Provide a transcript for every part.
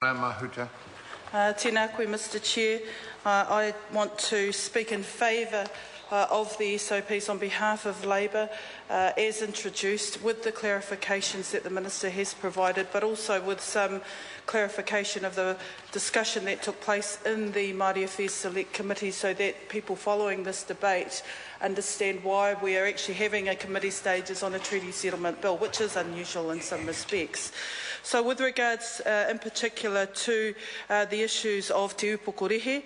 Tēnā koe, Mr Chair. I want to speak in favour of the SOPs on behalf of Labour as introduced, with the clarifications that the Minister has provided, but also with some clarification of the discussion that took place in the Māori Affairs Select Committee, so that people following this debate understand why we are actually having a committee stages on a treaty settlement bill, which is unusual in some respects. So with regards in particular to the issues of te upokorehe,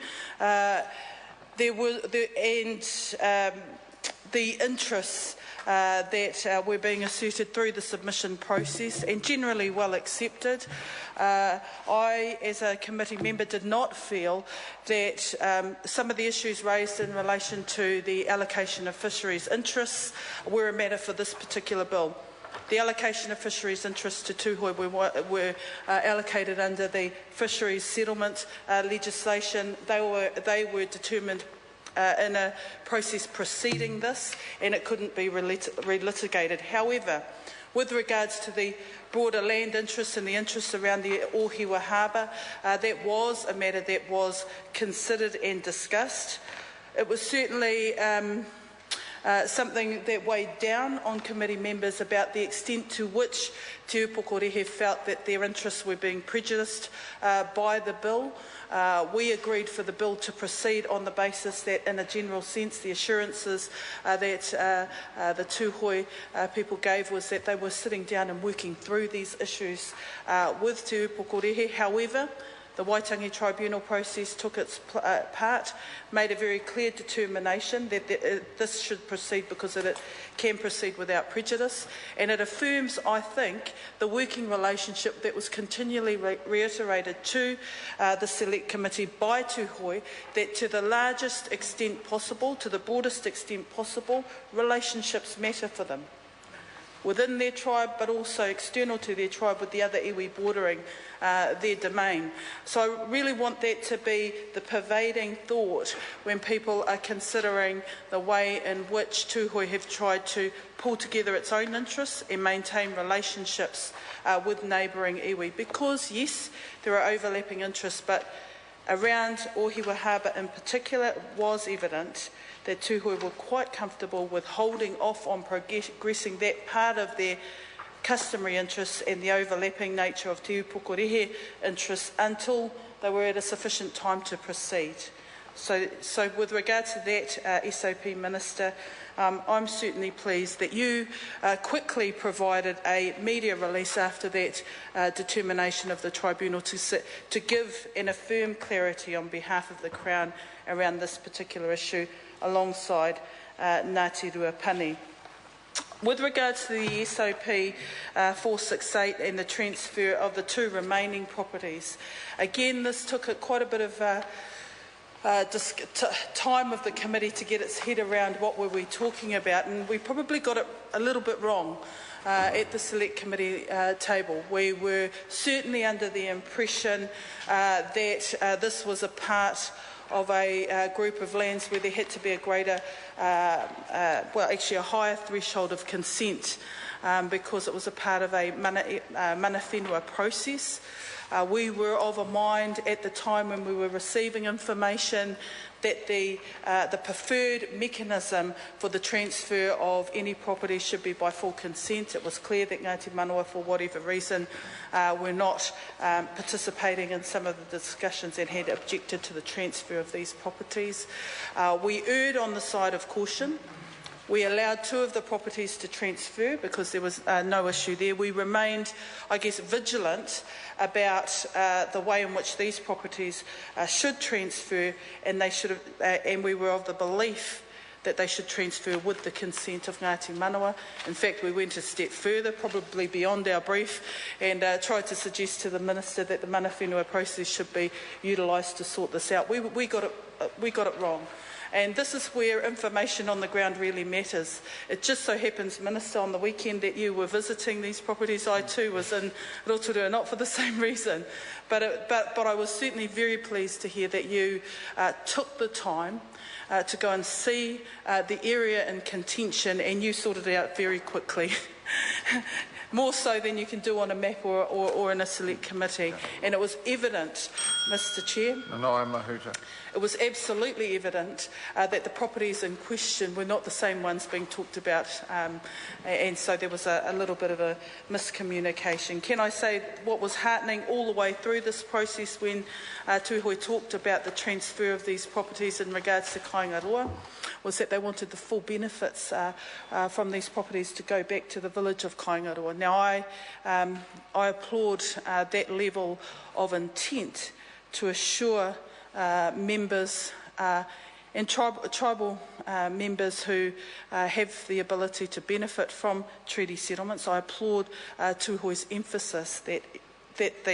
the interests that were being asserted through the submission process and generally well accepted. I, as a committee member, did not feel that some of the issues raised in relation to the allocation of fisheries interests were a matter for this particular bill. The allocation of fisheries interests to Tuhoe were allocated under the fisheries settlement legislation. They were determined in a process preceding this, and it couldn't be relitigated. However, with regards to the broader land interests and the interests around the Urewera harbour, that was a matter that was considered and discussed. It was certainly something that weighed down on committee members about the extent to which te upokorehe felt that their interests were being prejudiced by the bill. We agreed for the bill to proceed on the basis that, in a general sense, the assurances that the Tuhoe people gave was that they were sitting down and working through these issues with te upokorehe. However, the Waitangi Tribunal process took its part, made a very clear determination that this should proceed because it can proceed without prejudice, and it affirms, I think, the working relationship that was continually reiterated to the Select Committee by Tuhoe, that to the largest extent possible, to the broadest extent possible, relationships matter for them within their tribe, but also external to their tribe with the other iwi bordering their domain. So I really want that to be the pervading thought when people are considering the way in which Tuhoe have tried to pull together its own interests and maintain relationships with neighbouring iwi. Because, yes, there are overlapping interests, but around Urewera harbour in particular, it was evident that Tuhoe were quite comfortable with holding off on progressing that part of their customary interests and the overlapping nature of te upokorehe interests until they were at a sufficient time to proceed. So with regard to that, SOP Minister, I'm certainly pleased that you quickly provided a media release after that determination of the Tribunal to give and affirm clarity on behalf of the Crown around this particular issue, alongside Ngāti Ruapani. With regards to the SOP 468 and the transfer of the two remaining properties, again, this took quite a bit of time of the committee to get its head around what were we talking about, and we probably got it a little bit wrong at the Select Committee table. We were certainly under the impression that this was a part of a group of lands where there had to be a greater, actually a higher threshold of consent because it was a part of a mana whenua process. We were of a mind at the time when we were receiving information that the preferred mechanism for the transfer of any property should be by full consent. It was clear that Ngāti Manawa, for whatever reason, were not participating in some of the discussions and had objected to the transfer of these properties. We erred on the side of caution. We allowed two of the properties to transfer because there was no issue there. We remained, I guess, vigilant about the way in which these properties should transfer, and and we were of the belief that they should transfer with the consent of Ngāti Manawa. In fact, we went a step further, probably beyond our brief, and tried to suggest to the Minister that the mana whenua process should be utilised to sort this out. We got it wrong. And this is where information on the ground really matters. It just so happens, Minister, on the weekend that you were visiting these properties, I too was in Rotorua, not for the same reason. But I was certainly very pleased to hear that you took the time to go and see the area in contention, and you sorted it out very quickly. more so than you can do on a map or in a select committee. And it was evident, Mr Chair, it was absolutely evident that the properties in question were not the same ones being talked about, and so there was a little bit of a miscommunication. Can I say what was heartening all the way through this process when Tuhoe talked about the transfer of these properties in regards to Kaingaroa was that they wanted the full benefits from these properties to go back to the village of Kaingaroa. Now I applaud that level of intent to assure members and tribal members who have the ability to benefit from treaty settlements. I applaud Tuhoe's emphasis that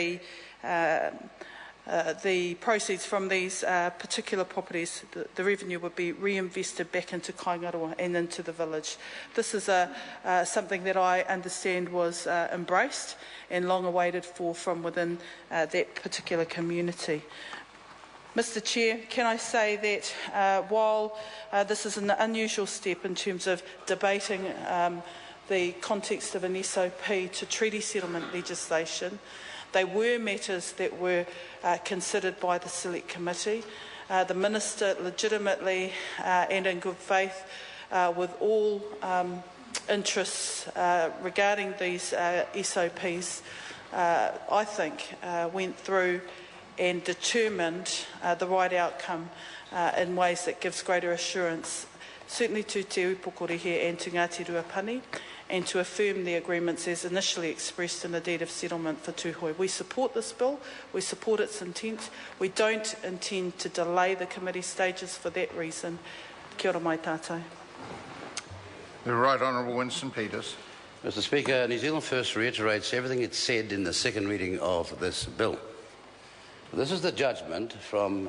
the proceeds from these particular properties, the revenue would be reinvested back into Kaingaroa and into the village. This is something that I understand was embraced and long awaited for from within that particular community. Mr Chair, can I say that while this is an unusual step in terms of debating the context of an SOP to treaty settlement legislation, they were matters that were considered by the Select Committee. The Minister legitimately and in good faith with all interests regarding these SOPs, I think went through and determined the right outcome in ways that gives greater assurance, certainly to Te Uipokorehe and to Ngāti Ruapani, and to affirm the agreements as initially expressed in the deed of settlement for Tuhoe. We support this bill, we support its intent. We don't intend to delay the committee stages for that reason. Kia ora mai tātou. The Right Honourable Winston Peters. Mr Speaker, New Zealand First reiterates everything it said in the second reading of this bill. This is the judgment from